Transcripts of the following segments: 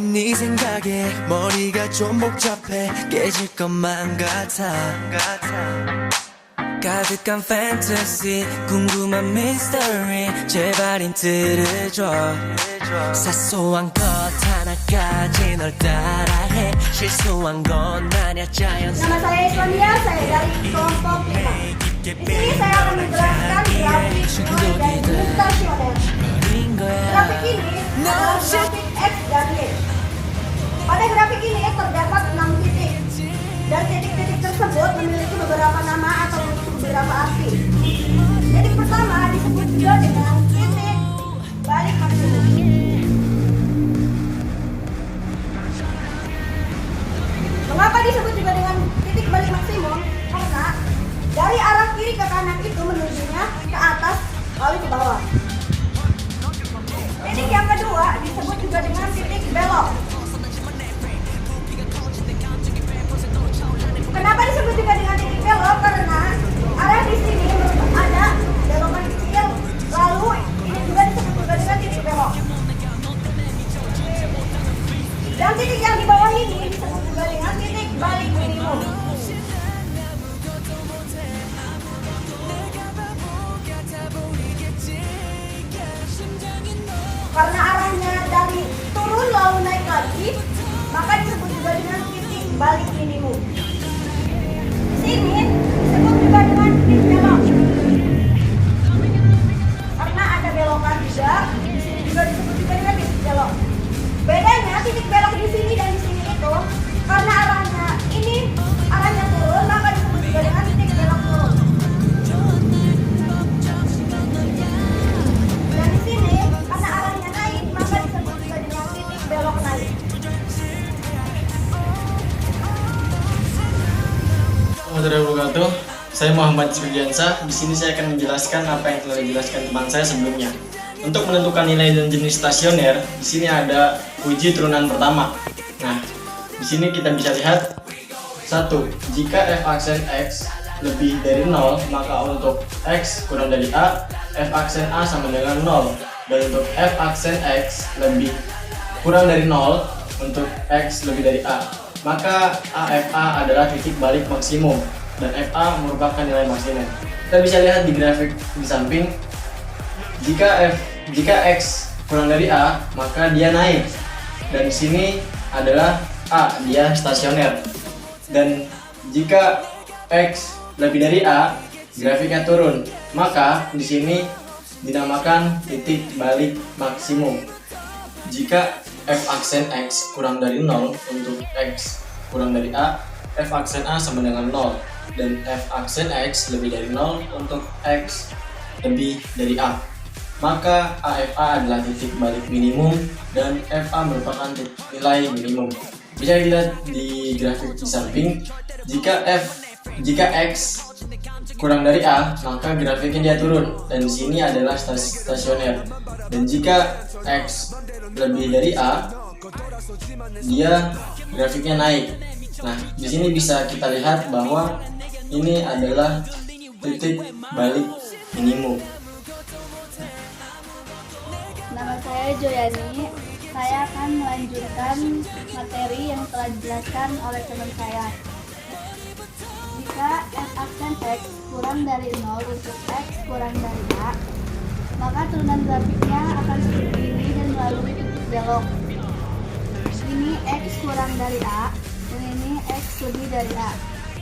빠진 네 생각에 머리가 좀 복잡해 깨질 것만 같아 가득한 판타지 궁금한 미스터리 제발 힌트를 줘 사소한 것 하나까지 널 따라해 실수한 건 아냐 자연스러워 Nama saya Sonia, saya dari kelompok 5. Di sini saya akan menjelaskan grafik mulai dari stasioner. Grafik ini adalah grafik X dan Y. Pada grafik ini terdapat 6 titik, dan titik-titik tersebut memiliki beberapa nama atau beberapa arti. Titik pertama disebut juga dengan titik balik maksimum. Mengapa disebut juga dengan titik balik maksimum? Karena dari arah kiri ke kanan itu menujunya ke atas lalu ke bawah. Titik yang kedua disebut juga dengan titik belok. Kenapa disebut juga dengan titik belok? Karena arah di sini ada belokan kecil, lalu ini juga disebut juga dengan titik belok. Dan titik yang di bawah ini disebut juga dengan titik balik minimum. Karena arahnya dari turun lalu naik lagi, maka disebut juga dengan titik balik minimum. Di sini disebut juga dengan titik belok. Karena ada belokan juga, di sini juga disebut juga dengan titik belok. Bedanya titik belok di sini dan di sini itu karena arahnya ini arahnya turun, maka disebut juga dengan titik belok turun. Dan di sini karena arahnya naik, maka disebut juga dengan titik belok naik. Assalamualaikum warahmatullahi wabarakatuh. Saya Muhammad Sugiansa. Di sini saya akan menjelaskan apa yang telah dijelaskan teman saya sebelumnya. Untuk menentukan nilai dan jenis stasioner, di sini ada uji turunan pertama. Nah, di sini kita bisa lihat 1. Jika f aksen x lebih dari 0, maka untuk x kurang dari a, f aksen a sama dengan 0. Dan untuk f aksen x lebih kurang dari 0, untuk x lebih dari a, maka AFA adalah titik balik maksimum dan FA merupakan nilai maksimum. Kita bisa lihat di grafik di samping, jika X kurang dari A, maka dia naik. Dan di sini adalah A, dia stasioner. Dan jika X lebih dari A, grafiknya turun. Maka di sini dinamakan titik balik maksimum. Jika f aksen x kurang dari 0, untuk x kurang dari a, f aksen a sama dengan 0. Dan f aksen x lebih dari 0 untuk x lebih dari a, maka AFA adalah titik balik minimum dan FA merupakan nilai minimum. Bisa dilihat di grafik di samping, jika x kurang dari a, maka grafiknya dia turun dan di sini adalah stasioner. Dan jika x lebih dari a, dia grafiknya naik. Nah, di sini bisa kita lihat bahwa ini adalah titik balik minimum. Nama saya Joyani. Saya akan melanjutkan materi yang telah dijelaskan oleh teman saya. Jika f aksen x kurang dari 0 untuk x kurang dari a, maka turunan grafiknya akan seperti ini dan melalui titik belok. Ini x kurang dari a dan ini x lebih dari a.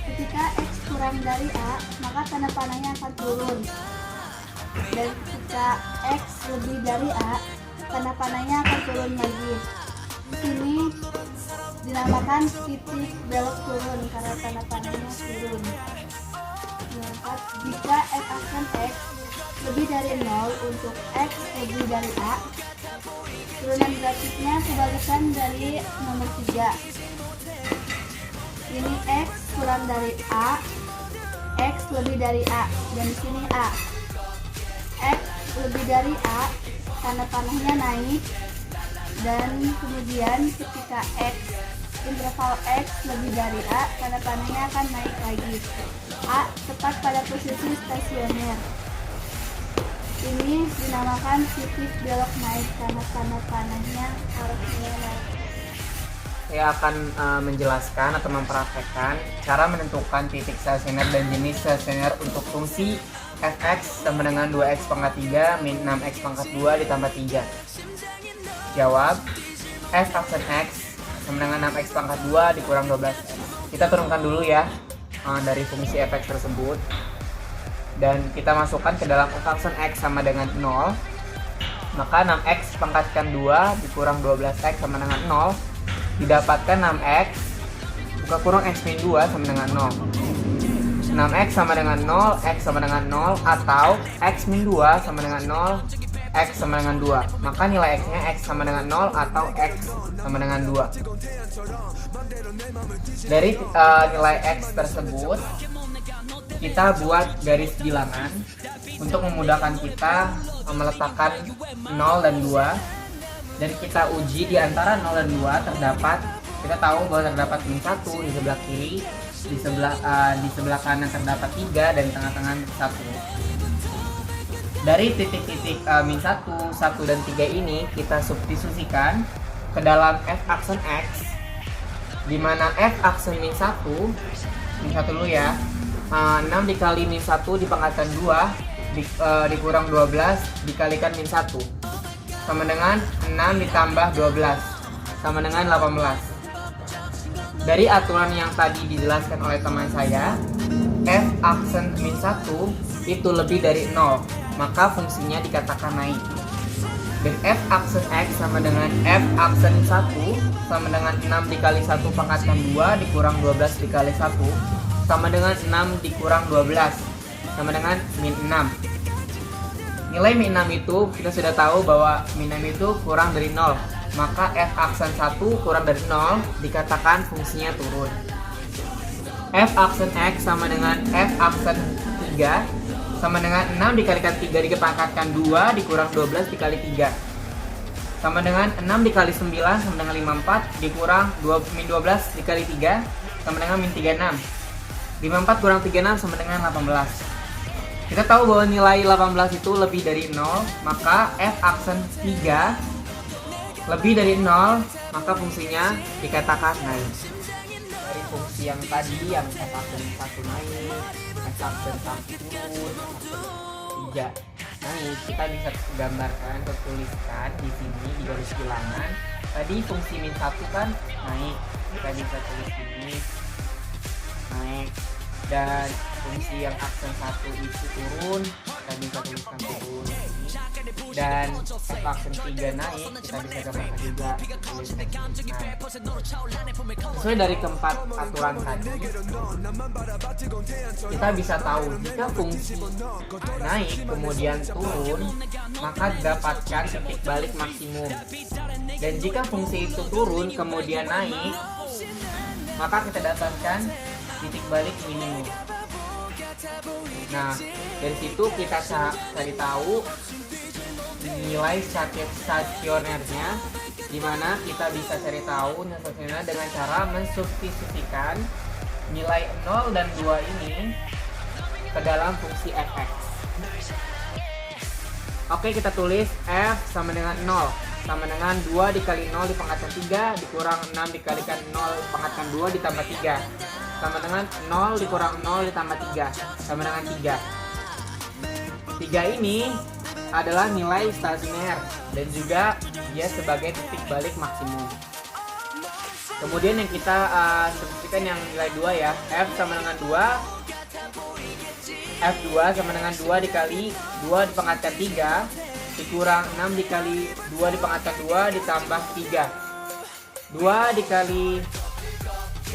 Ketika x kurang dari a, maka tanda panahnya akan turun. Dan ketika x lebih dari a, tanda panahnya akan turun lagi. Di sini dinamakan titik belok turun karena tanda panahnya turun. Jika f aksen x lebih dari 0 untuk x lebih dari a, turunan grafiknya kebalikan dari nomor 3. Ini x kurang dari a, x lebih dari a, dan di sini a. X lebih dari a, tanda panahnya naik, dan kemudian ketika interval x lebih dari a, tanda panahnya akan naik lagi. A tepat pada posisi stasioner. Ini dinamakan titik belok naik karena tanda panahnya arahnya naik. saya akan menjelaskan atau mempraktekkan cara menentukan titik stasioner dan jenis stasioner untuk fungsi fx sama dengan 2x pangkat 3 min 6x pangkat 2 ditambah 3. Jawab, f aksen x sama dengan 6x pangkat 2 dikurang 12x. Kita turunkan dulu ya dari fungsi fx tersebut. Dan kita masukkan ke dalam f aksen x sama dengan 0. Maka 6x pangkatkan 2 dikurang 12x sama dengan 0. Didapatkan 6x buka kurung x min 2 sama dengan 0. 6x sama dengan 0, x sama dengan 0, atau x min 2 sama dengan 0, x sama dengan 2. Maka nilai x nya x sama dengan 0 atau x sama dengan 2. Dari nilai x tersebut kita buat garis bilangan untuk memudahkan kita meletakkan 0 dan 2. Dan kita uji di antara 0 dan 2 terdapat, kita tahu bahwa terdapat min 1 di sebelah kiri, di sebelah kanan terdapat 3 dan tengah-tengah 1. Dari titik-titik min 1, 1 dan 3 ini kita substitusikan ke dalam f aksen x, di mana f aksen min 1 dulu ya, 6 dikali min 1 dipangkatkan 2 dikurang 12 dikalikan min 1 sama dengan 6 ditambah 12 sama dengan 18. Dari aturan yang tadi dijelaskan oleh teman saya, f aksen min 1 itu lebih dari 0, maka fungsinya dikatakan naik. Dan f aksen x sama dengan f aksen 1 sama dengan 6 dikali 1 pangkatkan 2 dikurang 12 dikali 1 sama dengan 6 dikurang 12 sama dengan min 6. Nilai min 6 itu kita sudah tahu bahwa min 6 itu kurang dari 0. Maka f aksen 1 kurang dari 0 dikatakan fungsinya turun. F aksen x sama dengan f aksen 3 sama dengan 6 dikalikan 3 dipangkatkan 2 dikurang 12 dikali 3 sama dengan 6 dikali 9 sama dengan 54 dikurang min 12 dikali 3 sama dengan min 36. 54 kurang 36 sama dengan 18. Kita tahu bahwa nilai 18 itu lebih dari 0, maka f aksen 3 lebih dari 0, maka fungsinya dikatakan naik. Dari fungsi yang tadi, yang f aksen 1 naik, f aksen 1 turun, f aksen 3 naik, kita bisa gambarkan atau tuliskan di sini di garis bilangan. Tadi fungsi min 1 kan naik, kita bisa tulis ini naik. Dan fungsi yang aksen 1 itu turun, kita bisa tuliskan turun. Dan f aksen 3 naik, kita bisa gambarkan juga tuliskan naik. Sesuai dari keempat aturan tadi, kita bisa tahu jika fungsi naik kemudian turun, maka dapatkan titik balik maksimum. Dan jika fungsi itu turun kemudian naik, maka kita dapatkan titik balik minimum. Nah, dari situ kita cari tahu nilai stasionernya, di mana kita bisa cari tahu nilai stasioner dengan cara mensubstitusikan nilai 0 dan 2 ini ke dalam fungsi fx. Oke, kita tulis f sama dengan 0 sama dengan 2 dikali 0 dipangkatkan 3 dikurang 6 dikalikan 0 dipangkatkan 2 ditambah 3 sama dengan 0 dikurang 0 ditambah 3 sama dengan 3. 3 ini adalah nilai stasioner dan juga dia sebagai titik balik maksimum. Kemudian yang kita substitusikan yang nilai 2 ya, f sama dengan 2, f2 sama dengan 2 dikali 2 dipangkatkan 3 dikurang 6 dikali 2 dipangkatkan 2 ditambah 3. 2 dikali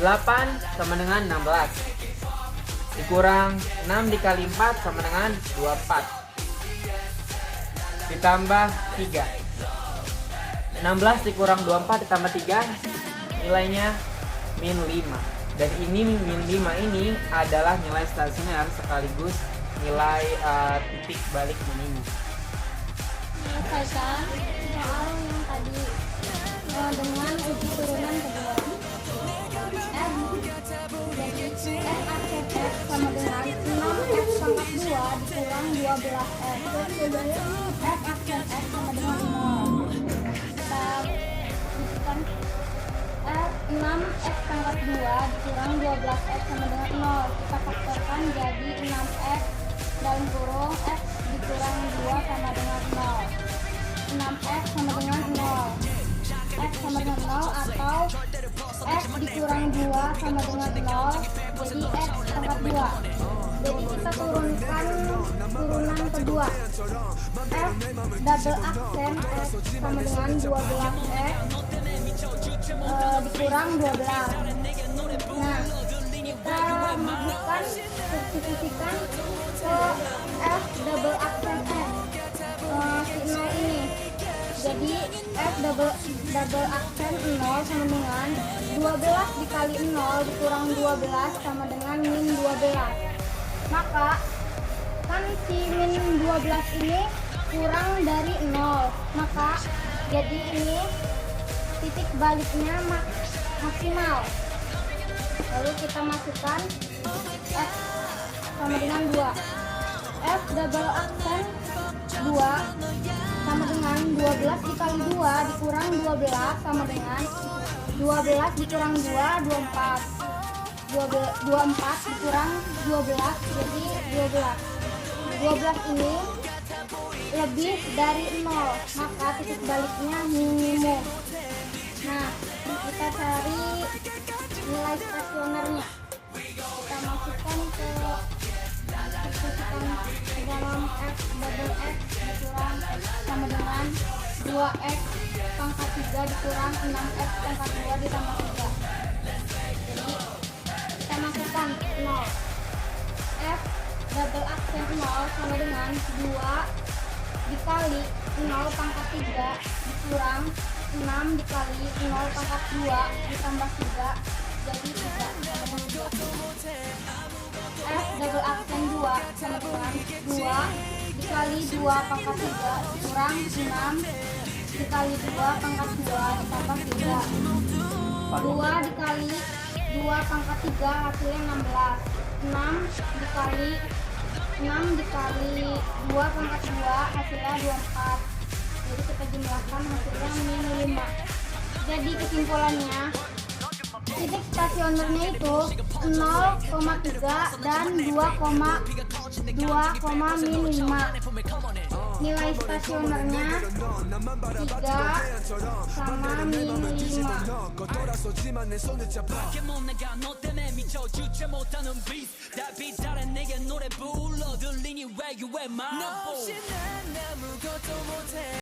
8 sama dengan 16 dikurang 6 dikali 4 sama dengan 24 ditambah 3. 16 dikurang 24 ditambah 3 nilainya min 5. Dan ini min 5 ini adalah nilai stasioner sekaligus nilai titik balik minimum. Selesaikan soal yang tadi dengan uji turunan kedua. Jadi f aksen x sama dengan 6x pangkat 2 dikurang 12x. Jadi f aksen x sama dengan 0. Kita bukan 6x pangkat 2 dikurang 12x sama dengan 0. Kita faktorkan jadi 6x dalam kurung x dikurang 2 sama dengan 0. 6x sama dengan 0. X sama dengan 0 atau x dikurang 2 sama dengan 0, jadi x pangkat 2. Jadi kita turunkan turunan kedua. F double aksen x sama dengan 12x dikurang 12. Nah, kita masukkan substitusikan ke F double aksen x si 0 ini. Jadi F double aksen 0 sama dengan 12 dikali 0 dikurang 12 sama dengan min 12. Maka kan si min 12 ini kurang dari 0, maka jadi ini titik baliknya maksimal. Lalu kita masukkan F sama dengan 2. F double aksen 2 sama dengan 12 dikali 2 dikurang 12 sama dengan 12 dikurang 2, 24. 24 dikurang 12 jadi 12. 12 ini lebih dari 0, maka titik baliknya minimum. Nah, kita cari nilai stasionernya. Kita masukkan ke dalam x double x dikurang sama dengan 2x pangkat 3 dikurang 6x pangkat 2 ditambah 3. Jadi kita masukkan 0. F double aksen 0 sama dengan 2 dikali 0 pangkat 3 dikurang 6 dikali 0 pangkat 2 ditambah 3 jadi 3. F double aksen 2 sama dengan 2 dikali 2 pangkat 3 dikurang 6 dikali 2 pangkat 2 ditambah 3. 2 dikali 2 pangkat 3 hasilnya 16. 6 dikali 2 pangkat 2 hasilnya 24. Jadi kita jumlahkan hasilnya min 5. Jadi kesimpulannya titik stasionernya itu 0,3 dan 2,5. Nilai stasionernya 3 sama min 5. 돌아서지만 내 손을 잡아 내가 너 때문에 미쳐주지 못하는 빛 달빛 아래 내게 노래 불러 들리니 where you at my boy